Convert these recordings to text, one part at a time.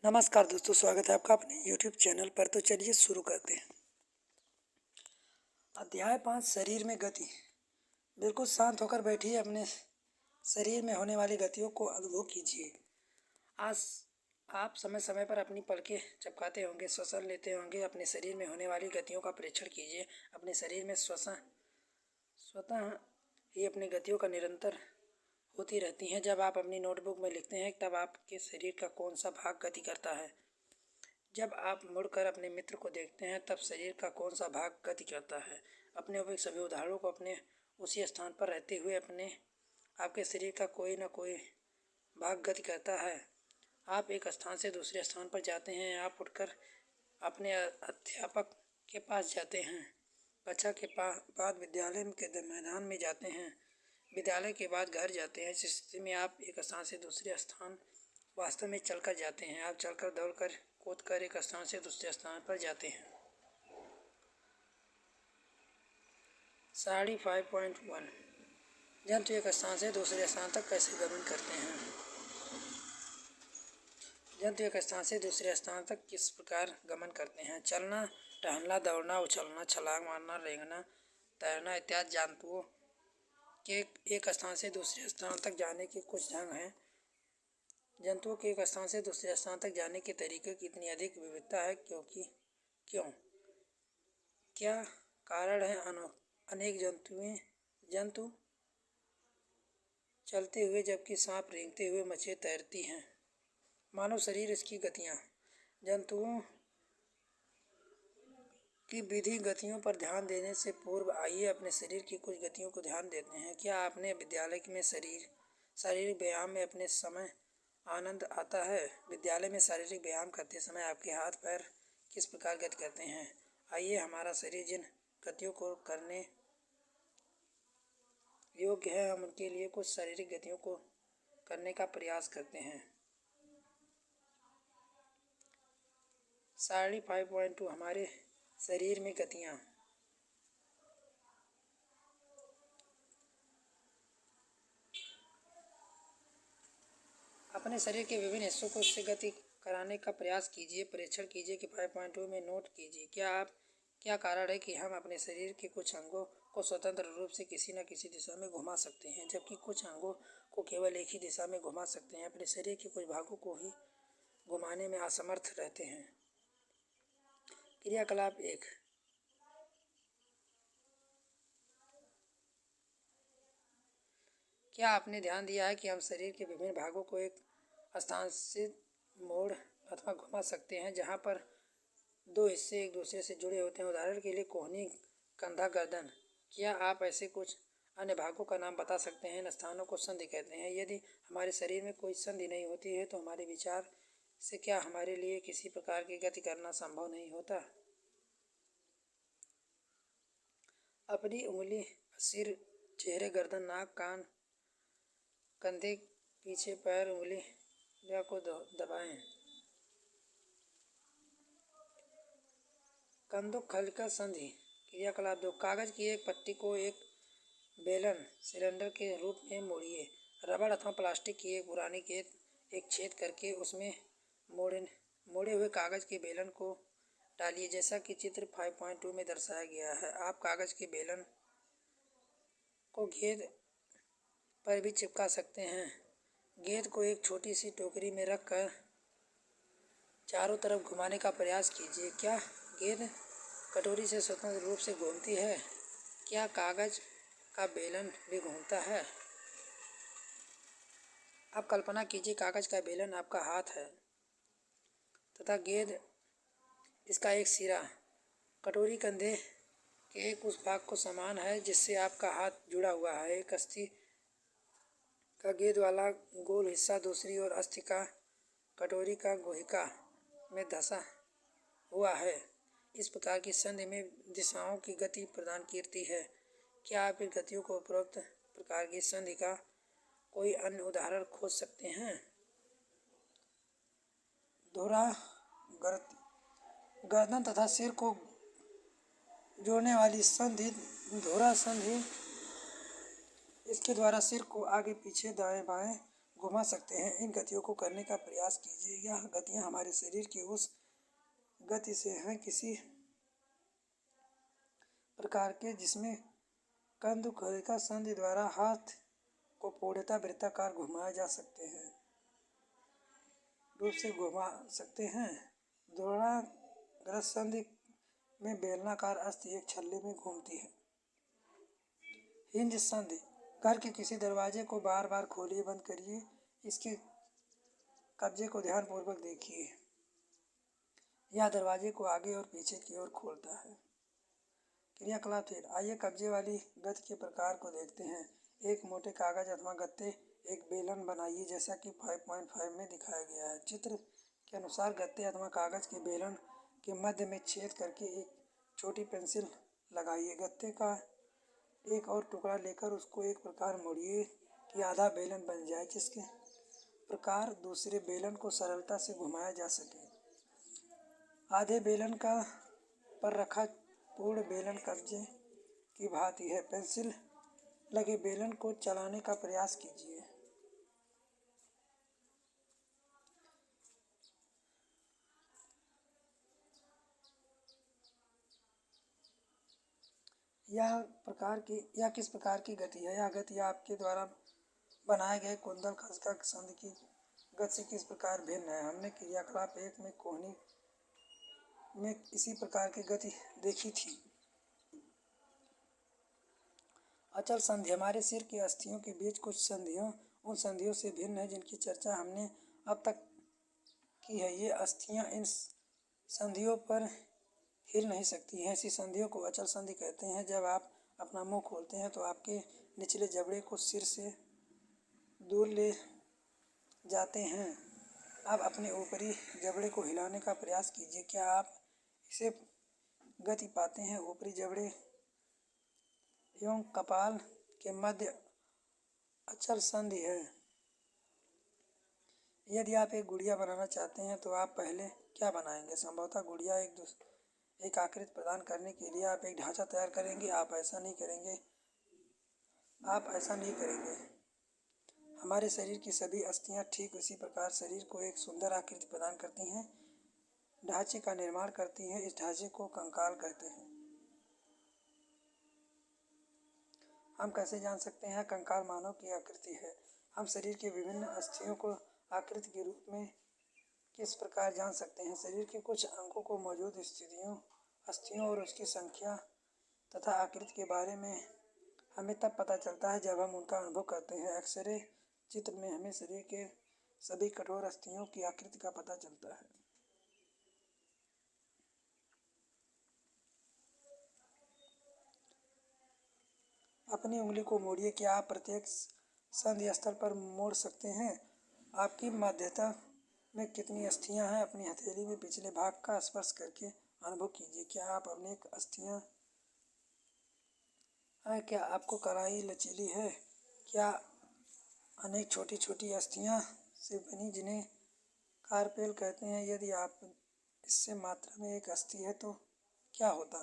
नमस्कार दोस्तों, स्वागत है आपका अपने YouTube चैनल पर। तो चलिए शुरू करते हैं। अध्याय 5 शरीर में गति। बिल्कुल शांत होकर बैठिए, अपने शरीर में होने वाली गतियों को अनुभव कीजिए। आज आप समय समय पर अपनी पलकें झपकाते होंगे, श्वसन लेते होंगे। अपने शरीर में होने वाली गतियों का परीक्षण कीजिए। अपने शरीर में स्वतः ही अपनी गतियों का निरंतर होती रहती हैं। जब आप अपनी नोटबुक में लिखते हैं तब आपके शरीर का कौन सा भाग गति करता है। जब आप मुड़कर अपने मित्र को देखते हैं तब शरीर का कौन सा भाग गति करता है। अपने उपयुक्त सभी उदाहरणों को अपने उसी स्थान पर रहते हुए अपने आपके शरीर का कोई न कोई भाग गति करता है। आप एक स्थान से दूसरे स्थान पर जाते हैं। आप उठकर अपने अध्यापक के पास जाते हैं। कक्षा के बाद विद्यालय के मैदान में जाते हैं। विद्यालय के बाद घर जाते हैं। इस स्थिति में आप एक स्थान से दूसरे स्थान वास्तव में चलकर जाते हैं। आप चलकर, दौड़कर, कूदकर एक स्थान से दूसरे स्थान पर जाते हैं। साड़ी 5.1 जंतु एक स्थान से दूसरे स्थान तक कैसे गमन करते हैं। जंतु एक स्थान से दूसरे स्थान तक किस प्रकार गमन करते हैं। चलना, टहलना, दौड़ना, उछलना, छलांग मारना, रेंगना, तैरना इत्यादि जंतुओं के एक स्थान से दूसरे स्थान तक जाने के कुछ ढंग हैं। जंतुओं के एक स्थान से दूसरे स्थान तक जाने के तरीके की इतनी अधिक विविधता है क्यों? क्या कारण है? अनेक जंतु चलते हुए जबकि सांप रेंगते हुए, मछली तैरती हैं। मानव शरीर, इसकी गतियाँ। जंतुओं की विधि गतियों पर ध्यान देने से पूर्व आइए अपने शरीर की कुछ गतियों को ध्यान देते हैं। क्या आपने विद्यालय में शारीरिक व्यायाम में अपने समय आनंद आता है? विद्यालय में शारीरिक व्यायाम करते समय आपके हाथ पैर किस प्रकार गति करते हैं? आइए, हमारा शरीर जिन गतियों को करने योग्य है, हम उनके लिए कुछ शारीरिक गतियों को करने का प्रयास करते हैं। साड़ी 5.2 हमारे शरीर में गतियाँ। अपने शरीर के विभिन्न हिस्सों को से गति कराने का प्रयास कीजिए। परीक्षण कीजिए कि 5.2 में नोट कीजिए। क्या कारण है कि हम अपने शरीर के कुछ अंगों को स्वतंत्र रूप से किसी न किसी दिशा में घुमा सकते हैं, जबकि कुछ अंगों को केवल एक ही दिशा में घुमा सकते हैं। अपने शरीर के कुछ भागों को ही घुमाने में असमर्थ रहते हैं। क्रियाकलाप 1। क्या आपने ध्यान दिया है कि हम शरीर के विभिन्न भागों को एक स्थान से मोड़ अथवा घुमा सकते हैं जहां पर दो हिस्से एक दूसरे से जुड़े होते हैं। उदाहरण के लिए कोहनी, कंधा, गर्दन। क्या आप ऐसे कुछ अन्य भागों का नाम बता सकते हैं? इन स्थानों को संधि कहते हैं। यदि हमारे शरीर में कोई संधि नहीं होती है तो हमारे विचार से क्या हमारे लिए किसी प्रकार की गति करना संभव नहीं होता? अपनी उंगली सिर, चेहरे, गर्दन, नाक, कान, कंधे, पीछे पैर, उंगली को दबाएं। कंदुक हल्का संधि। क्रियाकलाप 2। कागज की एक पट्टी को एक बेलन सिलेंडर के रूप में मोड़िए। रबड़ अथवा प्लास्टिक की एक पुरानी गेंद एक छेद करके उसमें मोड़े हुए कागज के बेलन को डालिए, जैसा कि चित्र 5.2 में दर्शाया गया है। आप कागज के बेलन को गेंद पर भी चिपका सकते हैं। गेंद को एक छोटी सी टोकरी में रखकर चारों तरफ घुमाने का प्रयास कीजिए। क्या गेंद कटोरी से स्वतंत्र रूप से घूमती है? क्या कागज का बेलन भी घूमता है? अब कल्पना कीजिए, कागज का बेलन आपका हाथ है तथा गेंद इसका एक सिरा। कटोरी कंधे के एक उस भाग को समान है जिससे आपका हाथ जुड़ा हुआ है। एक अस्थि का गेंद वाला गोल हिस्सा दूसरी ओर अस्थि का कटोरी का गुहिका में धंसा हुआ है। इस प्रकार की संधि में दिशाओं की गति प्रदान करती है। क्या आप इन गतियों को उपरोक्त प्रकार की संधि का कोई अन्य उदाहरण खोज सकते हैं? धुरा, गर्दन तथा सिर को जोड़ने वाली संधि धुरा संधि। इसके द्वारा सिर को आगे पीछे, दाएं बाएं घुमा सकते हैं। इन गतियों को करने का प्रयास कीजिए। यह गतियाँ हमारे शरीर की उस गति से हैं किसी प्रकार के जिसमें कंधुकरिका संधि द्वारा हाथ को पूर्णतः वृत्ताकार घुमाया जा सकते हैं रूप से घुमा सकते हैं। द्रोणाग्रज संधि में बेलनाकार अस्थि एक छल्ले में घूमती है। हिंज संधि, घर के किसी दरवाजे को बार बार खोलिए बंद करिए, इसके कब्जे को ध्यानपूर्वक देखिए। यह दरवाजे को आगे और पीछे की ओर खोलता है। क्रियाकलाप फिर आइए कब्जे वाली गति के प्रकार को देखते हैं। एक मोटे कागज अथवा गत्ते एक बेलन बनाइए जैसा कि 5.5 में दिखाया गया है। चित्र के अनुसार गत्ते अथवा कागज के बेलन के मध्य में छेद करके एक छोटी पेंसिल लगाइए। गत्ते का एक और टुकड़ा लेकर उसको एक प्रकार मोड़िए कि आधा बेलन बन जाए, जिसके प्रकार दूसरे बेलन को सरलता से घुमाया जा सके। आधे बेलन का पर रखा पूर्ण बेलन कब्जे की भांति है। पेंसिल लगे बेलन को चलाने का प्रयास कीजिए। यह किस प्रकार की गति है? यह गति आपके द्वारा बनाए गए कुंडल खसका संधि की गति से किस प्रकार भिन्न है? हमने क्रियाकलाप 1 में कोहनी में इसी प्रकार की गति देखी थी। अचल संधि, हमारे सिर की अस्थियों के बीच कुछ संधियों उन संधियों से भिन्न है जिनकी चर्चा हमने अब तक की है। ये अस्थियां इन संधियों पर हिल नहीं सकती हैं। ऐसी संधियों को अचल संधि कहते हैं। जब आप अपना मुंह खोलते हैं तो आपके निचले जबड़े को सिर से दूर ले जाते हैं। अब अपने ऊपरी जबड़े को हिलाने का प्रयास कीजिए। क्या आप इसे गति पाते हैं? ऊपरी जबड़े एवं कपाल के मध्य अचल संधि है। यदि आप एक गुड़िया बनाना चाहते हैं तो आप पहले क्या बनाएंगे? संभवतः गुड़िया एक आकृति प्रदान करने के लिए आप एक ढांचा तैयार करेंगे। आप ऐसा नहीं करेंगे। हमारे शरीर की सभी अस्थियां ठीक उसी प्रकार शरीर को एक सुंदर आकृति प्रदान करती हैं, ढांचे का निर्माण करती हैं। इस ढांचे को कंकाल कहते हैं। हम कैसे जान सकते हैं कंकाल मानव की आकृति है? हम शरीर के विभिन्न अस्थियों को आकृति के रूप में किस प्रकार जान सकते हैं? शरीर के कुछ अंगों को मौजूद अस्थियों और उसकी संख्या तथा आकृति के बारे में हमें तब पता चलता है जब हम उनका अनुभव करते हैं। एक्सरे चित्र में हमें शरीर के सभी कठोर अस्थियों की आकृति का पता चलता है। अपनी उंगली को मोड़िए। क्या आप प्रत्येक संधि स्थल पर मोड़ सकते हैं? आपकी मध्यता में कितनी अस्थियां हैं? अपनी हथेली में पिछले भाग का स्पर्श करके अनुभव कीजिए। क्या आप अनेक अस्थियां हैं? क्या आपको कलाई लचीली है? क्या अनेक छोटी छोटी अस्थियां से बनी जिन्हें कार्पेल कहते हैं? यदि आप इससे मात्रा में एक अस्थि है तो क्या होता?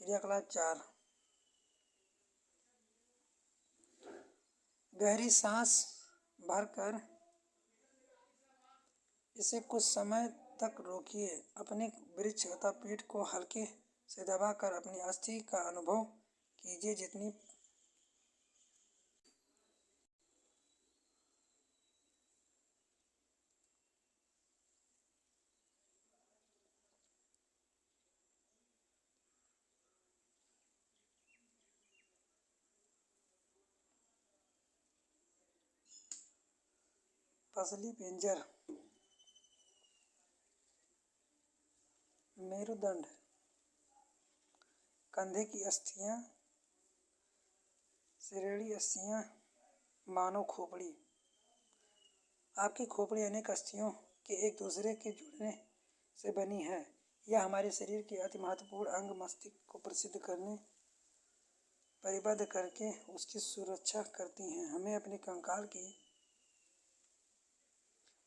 क्रियाकलाप 4, गहरी सांस भरकर इसे कुछ समय तक रोकिए। अपने वृक्ष तथा पीठ को हल्के से दबाकर अपनी अस्थि का अनुभव कीजिए। जितनी पसली पिंजर, मेरुदंड, कंधे की अस्थियां, श्रोणि अस्थियां, मानव खोपड़ी। आपकी खोपड़ी अनेक अस्थियों के एक दूसरे के जुड़ने से बनी है। यह हमारे शरीर के अति महत्वपूर्ण अंग मस्तिष्क को प्रसिद्ध करने परिबद्ध करके उसकी सुरक्षा करती हैं। हमें अपने कंकाल की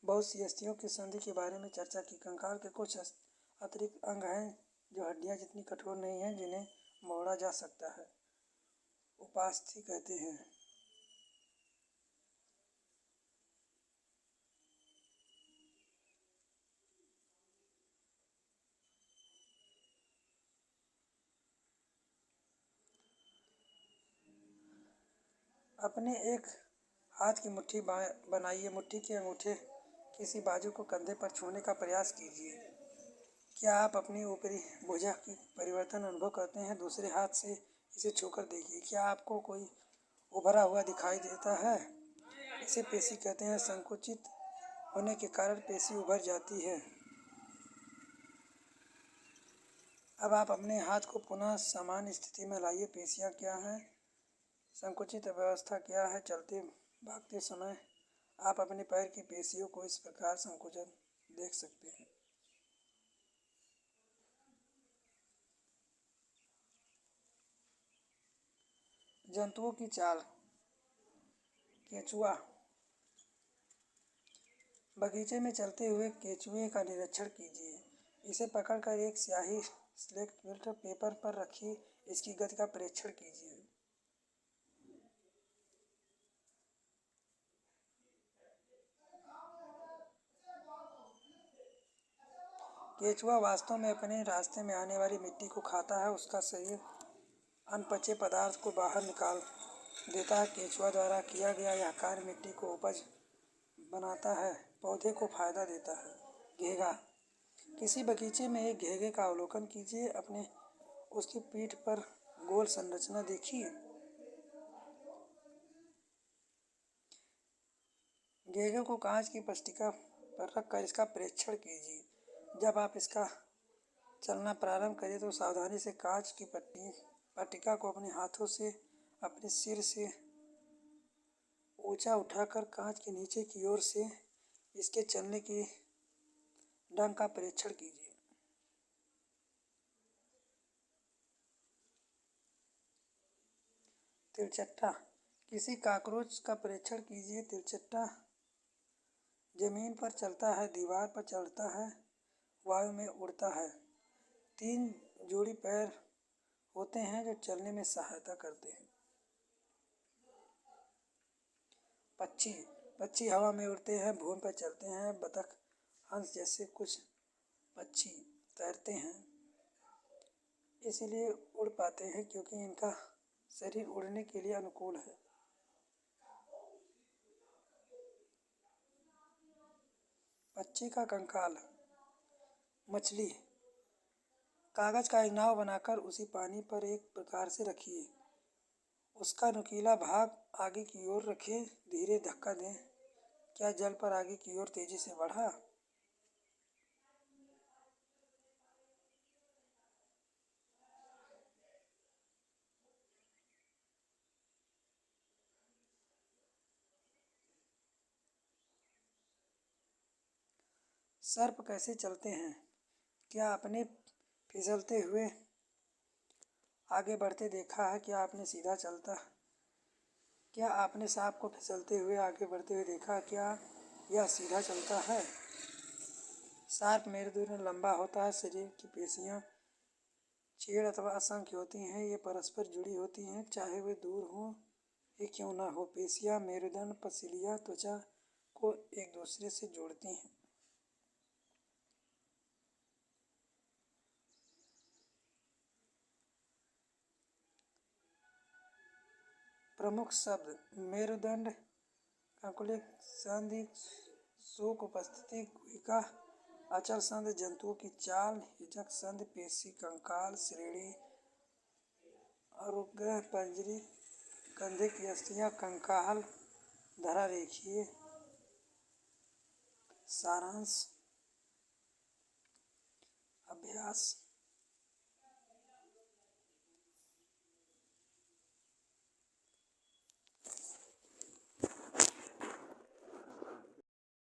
बहुत सी अस्थियों की संधि के बारे में चर्चा की। कंकाल के कुछ अतिरिक्त अंग हैं जो हड्डियां जितनी कठोर नहीं हैं, जिन्हें मोड़ा जा सकता है। उपास्थि कहते हैं। अपने एक हाथ की मुट्ठी बनाइए, मुट्ठी के अंगूठे किसी बाजू को कंधे पर छूने का प्रयास कीजिए। क्या आप अपनी ऊपरी भुजा की परिवर्तन अनुभव करते हैं? दूसरे हाथ से इसे छूकर देखिए। क्या आपको कोई उभरा हुआ दिखाई देता है? इसे पेशी कहते हैं। संकुचित होने के कारण पेशी उभर जाती है। अब आप अपने हाथ को पुनः सामान्य स्थिति में लाइए। पेशियाँ क्या हैं? संकुचित अवस्था क्या है? चलते भागते समय आप अपने पैर की पेशियों को इस प्रकार संकुचन देख सकते हैं। जंतुओं की चाल। केंचुआ। बगीचे में चलते हुए केंचुए का निरीक्षण कीजिए। इसे पकड़कर एक स्याही स्लेट पेपर पर रखिए। इसकी गति का परीक्षण कीजिए। केंचुआ वास्तव में अपने रास्ते में आने वाली मिट्टी को खाता है। उसका शरीर अनपचे पदार्थ को बाहर निकाल देता है। केंचुआ द्वारा किया गया यह कार्य मिट्टी को उपज बनाता है, पौधे को फायदा देता है। घेगा। किसी बगीचे में एक घेगे का अवलोकन कीजिए। अपने उसकी पीठ पर गोल संरचना देखिए। घेगे को कांच की पट्टिका पर रखकर इसका परीक्षण कीजिए। जब आप इसका चलना प्रारंभ करें तो सावधानी से कांच की पट्टिका को अपने हाथों से अपने सिर से ऊंचा उठाकर कांच के नीचे की ओर से इसके चलने की ढंग का परीक्षण कीजिए। तिलचट्टा। किसी कॉकरोच का परीक्षण कीजिए। तिलचट्टा जमीन पर चलता है, दीवार पर चढ़ता है, वायु में उड़ता है। 3 जोड़ी पैर होते हैं जो चलने में सहायता करते हैं। पक्षी। पक्षी हवा में उड़ते हैं, भूमि पर चलते हैं। बतख, हंस जैसे कुछ पक्षी तैरते हैं, इसीलिए उड़ पाते हैं क्योंकि इनका शरीर उड़ने के लिए अनुकूल है। पक्षी का कंकाल। मछली। कागज का एक नाव बनाकर उसी पानी पर एक प्रकार से रखिए। उसका नुकीला भाग आगे की ओर रखें। धीरे धक्का दें। क्या जल पर आगे की ओर तेजी से बढ़ा? सर्प कैसे चलते हैं? क्या आपने फिसलते हुए आगे बढ़ते देखा है? क्या आपने सांप को फिसलते हुए आगे बढ़ते हुए देखा? क्या यह सीधा चलता है? सांप मेरुदंड लंबा होता है। शरीर की पेशियाँ छेड़ अथवा असंख्य होती हैं। ये परस्पर जुड़ी होती हैं, चाहे वे दूर हों ही क्यों ना हो। पेशियाँ मेरुदंड पसलियाँ त्वचा को एक दूसरे से जोड़ती हैं। प्रमुख शब्द। मेरुदंड, कंकुलिक संधि, शोक उपस्थिति, गुहिका, अचल संधि, जंतुओं की चाल, हिजक संधि, पेशी, कंकाल, श्रेणी, अनुग्रह, पंजरी, कंधे की अस्थियां, कंकाल, धरा रेखीय। सारांश। अभ्यास।